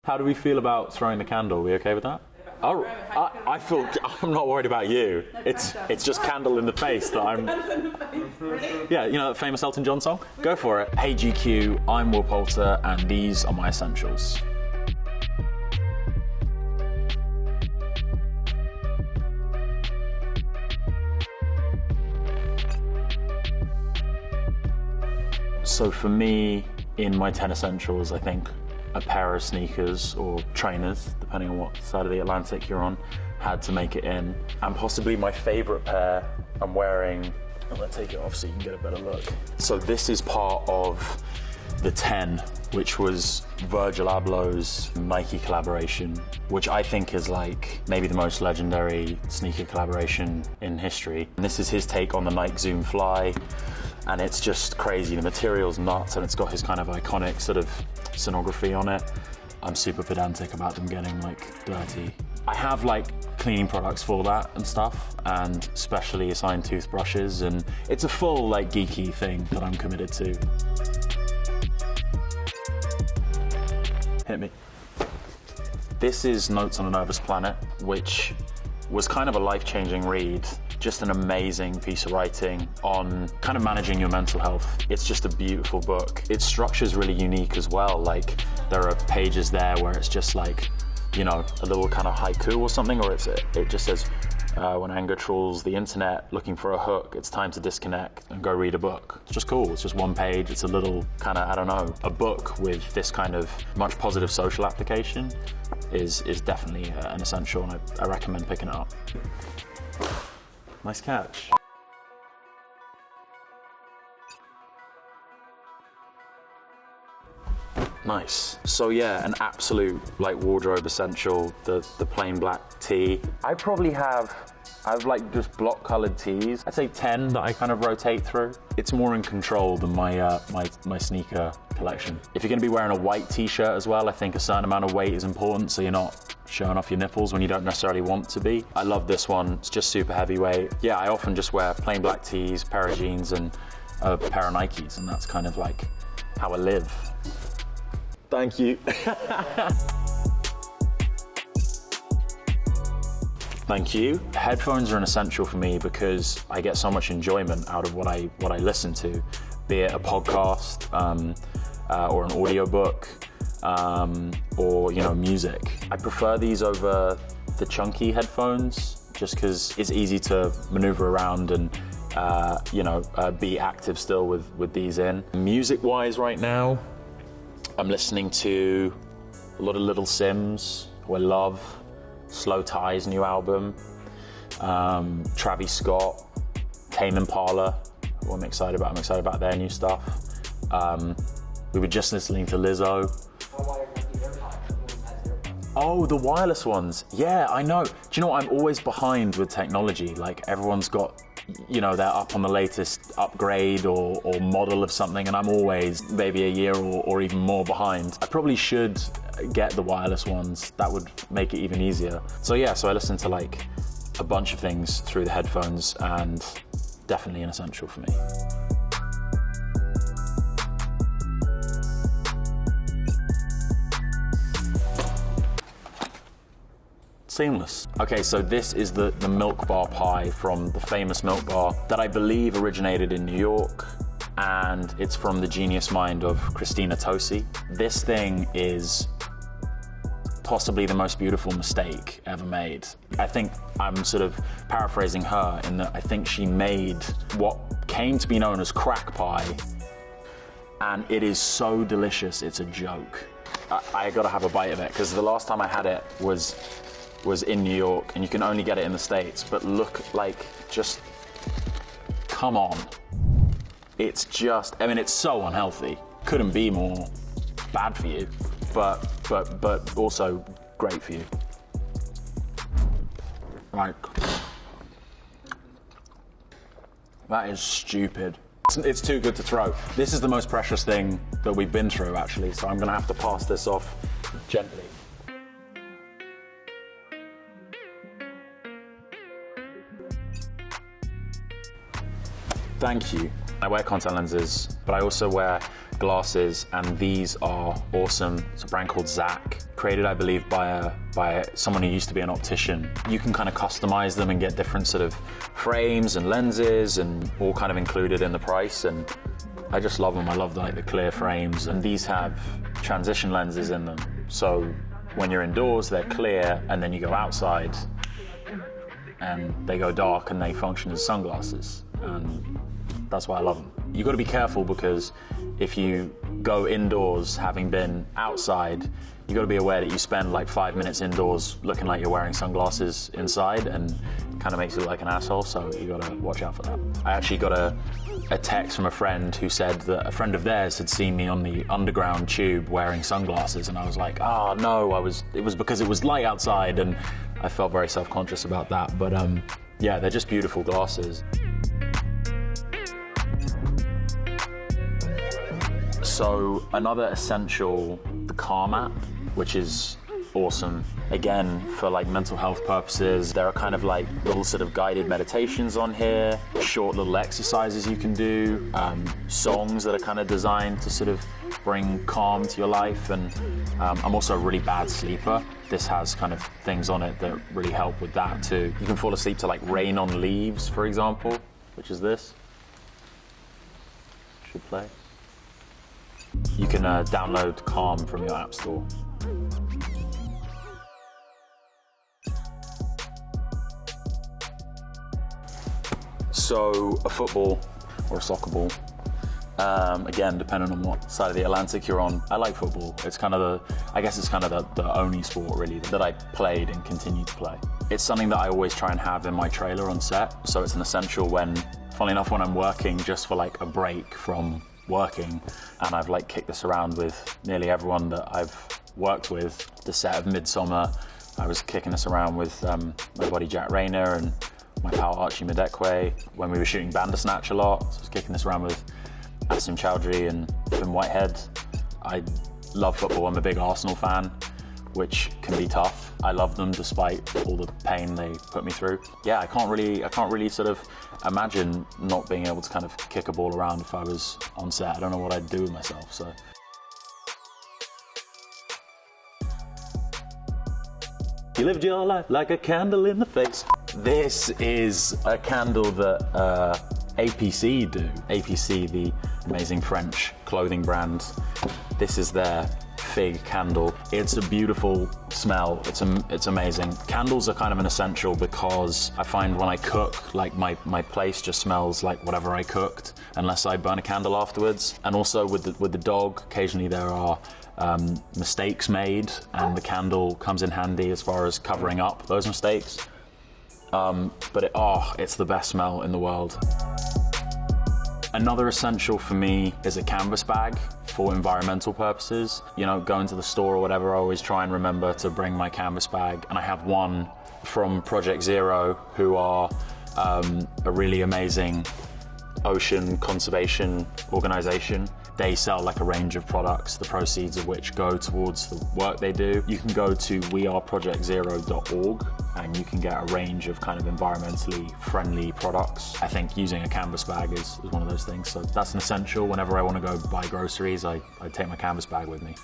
How do we feel about throwing the candle? Are we okay with that? Oh, I feel, I'm not worried about you. It's just candle in the face that I'm... Yeah, you know that famous Elton John song? Go for it. Hey GQ, I'm Will Poulter, and these are my essentials. So for me, in my 10 essentials, I think a pair of sneakers or trainers, depending on what side of the Atlantic you're on, had to make it in. And possibly my favorite pair I'm wearing, I'm gonna take it off so you can get a better look. So this is part of the 10, which was Virgil Abloh's Nike collaboration, which I think is like maybe the most legendary sneaker collaboration in history. And this is his take on the Nike Zoom Fly. And it's just crazy. The material's nuts, and it's got his kind of iconic sort of scenography on it. I'm super pedantic about them getting like dirty. I have like cleaning products for that and stuff, and specially assigned toothbrushes, and it's a full like geeky thing that I'm committed to. Hit me. This is Notes on a Nervous Planet, which was kind of a life-changing read. Just an amazing piece of writing on kind of managing your mental health. It's just a beautiful book. Its structure's really unique as well. Like there are pages there where it's just like, you know, a little kind of haiku or something, or it just says, when anger trawls the internet looking for a hook, it's time to disconnect and go read a book. It's just cool. It's just one page. It's a little kind of, I don't know, a book with this kind of much positive social application is definitely an essential, and I recommend picking it up. Nice catch. Nice. So yeah, an absolute like wardrobe essential, the plain black tee. I have like just block colored tees. I'd say 10 that I kind of rotate through. It's more in control than my my sneaker collection. If you're gonna be wearing a white t-shirt as well, I think a certain amount of weight is important so you're not showing off your nipples when you don't necessarily want to be. I love this one, it's just super heavyweight. Yeah, I often just wear plain black tees, pair of jeans, and a pair of Nikes, and that's kind of like how I live. Thank you. Thank you. Headphones are an essential for me because I get so much enjoyment out of what I listen to, be it a podcast or an audiobook or music. I prefer these over the chunky headphones just because it's easy to maneuver around and be active still with these in. Music-wise right now, I'm listening to a lot of Little Sims, who I love, Slow Tie's new album, Travis Scott, Tame Impala, who I'm excited about. I'm excited about their new stuff. We were just listening to Lizzo. Oh, the wireless ones. Yeah, I know. Do you know what? I'm always behind with technology. Like everyone's got, they're up on the latest upgrade or model of something, and I'm always maybe a year or even more behind. I probably should get the wireless ones. That would make it even easier. So yeah, so I listen to like a bunch of things through the headphones, and definitely an essential for me. Seamless. Okay, so this is the milk bar pie from the famous milk bar that I believe originated in New York, and it's from the genius mind of Christina Tosi. This thing is possibly the most beautiful mistake ever made. I think I'm sort of paraphrasing her in that I think she made what came to be known as crack pie, and it is so delicious, it's a joke. I gotta have a bite of it, because the last time I had it was in New York, and you can only get it in the States, but look, just come on. It's just, it's so unhealthy. Couldn't be more bad for you, but also great for you. Like, that is stupid. It's too good to throw. This is the most precious thing that we've been through, actually, so I'm gonna have to pass this off gently. Thank you. I wear contact lenses, but I also wear glasses, and these are awesome. It's a brand called Zach. created, I believe, by someone who used to be an optician. You can kind of customize them and get different sort of frames and lenses and all kind of included in the price. And I just love them. I love like the clear frames, and these have transition lenses in them. So when you're indoors, they're clear, and then you go outside and they go dark and they function as sunglasses. And that's why I love them. You've got to be careful, because if you go indoors having been outside, you've got to be aware that you spend like 5 minutes indoors looking like you're wearing sunglasses inside, and it kind of makes you look like an asshole, so you got to watch out for that. I actually got a text from a friend who said that a friend of theirs had seen me on the underground tube wearing sunglasses, and I was like, oh no, it was because it was light outside, and I felt very self-conscious about that. But yeah, they're just beautiful glasses. So another essential, the Calm app, which is awesome. Again, for like mental health purposes, there are kind of like little sort of guided meditations on here, short little exercises you can do, songs that are kind of designed to sort of bring calm to your life. And I'm also a really bad sleeper. This has kind of things on it that really help with that too. You can fall asleep to like Rain on Leaves, for example, which is this. Should play. You can download Calm from your app store. So a football or a soccer ball, again, depending on what side of the Atlantic you're on. I like football. It's kind of the only sport really that I played and continue to play. It's something that I always try and have in my trailer on set. So it's an essential funnily enough, when I'm working just for like a break from working, and I've like kicked this around with nearly everyone that I've worked with. The set of Midsommar, I was kicking this around with my buddy Jack Rayner and my pal Archie Madekwe. When we were shooting Bandersnatch a lot, so I was kicking this around with Asim Chowdhury and Finn Whitehead. I love football. I'm a big Arsenal fan, which can be tough. I love them despite all the pain they put me through. Yeah, I can't really sort of imagine not being able to kind of kick a ball around if I was on set. I don't know what I'd do with myself, so. You lived your life like a candle in the face. This is a candle that APC do. APC, the amazing French clothing brand. This is their fig candle. It's a beautiful smell. It's amazing. Candles are kind of an essential because I find when I cook, like my place just smells like whatever I cooked, unless I burn a candle afterwards. And also with the dog, occasionally there are mistakes made, and the candle comes in handy as far as covering up those mistakes. But it's the best smell in the world. Another essential for me is a canvas bag for environmental purposes. You know, going to the store or whatever, I always try and remember to bring my canvas bag. And I have one from Project Zero, who are a really amazing ocean conservation organization. They sell like a range of products, the proceeds of which go towards the work they do. You can go to weareprojectzero.org and you can get a range of kind of environmentally friendly products. I think using a canvas bag is one of those things. So that's an essential. Whenever I want to go buy groceries, I take my canvas bag with me.